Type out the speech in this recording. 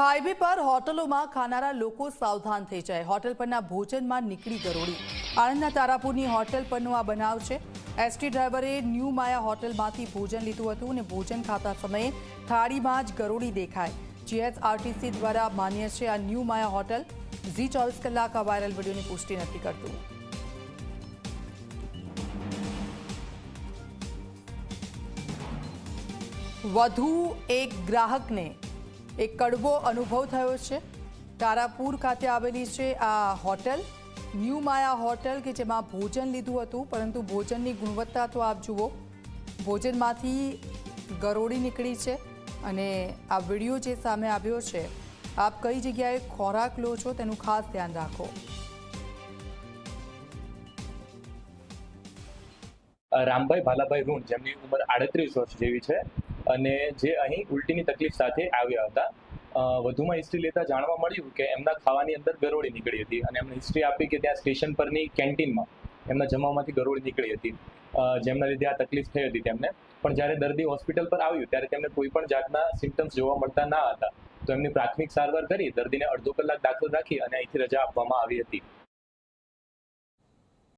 તો હાઈવે પર હોટલોમાં ખાનારા લોકો સાવધાન થઈ જાય। હોટલ પરના ભોજનમાં નીકળી ગરોળી। આણંદના તારાપુરની હોટલ પરનો આ બનાવ છે। એસટી ડ્રાઈવરે ન્યૂ માયા હોટલમાંથી ભોજન લીધું હતું અને ભોજન ખાતા સમયે થાળીમાં જ ગરોળી દેખાય। જીએસઆરટીસી દ્વારા માન્ય છે આ ન્યૂ માયા હોટલ। ઝી 24 કલાક આ વાયરલ વિડીયોની પુષ્ટિ નથી કરતું। વધુ એક ગ્રાહકને એક કડવો અનુભવ થયો છે। તારાપુર ખાતે આવેલી છે આ હોટલ ન્યૂ માયા હોટલ કે જેમાં ભોજન લીધું હતું, પરંતુ ભોજનની ગુણવત્તા તો આપ જુઓ, ભોજનમાંથી ગરોળી નીકળી છે। અને આ વિડીયો જે સામે આવ્યો છે, આપ કઈ જગ્યાએ ખોરાક લો છો તેનું ખાસ ધ્યાન રાખો। રામભાઈ ભાલાભાઈ રૂણ, જેમની ઉંમર 38 વર્ષ જેવી છે અને જે અહીં ઉલટીની તકલીફ સાથે આવ્યા હતા। વધુમાં હિસ્ટ્રી લેતા જાણવા મળ્યું કે એમના ખાવાની અંદર ગરોળી નીકળી હતી અને એમને હિસ્ટ્રી આપી કે ત્યાં સ્ટેશન પરની કેન્ટીનમાં એમના જમવામાંથી ગરોળી નીકળી હતી, જેમના લીધે આ તકલીફ થઈ હતી તેમને। પણ જ્યારે દર્દી હોસ્પિટલ પર આવ્યું ત્યારે તેમને કોઈ પણ જાતના સિમ્ટમ્સ જોવા મળતા ના હતા, તો એમની પ્રાથમિક સારવાર કરી દર્દીને અડધો કલાક દાખલ રાખી અને અહીંથી રજા આપવામાં આવી હતી।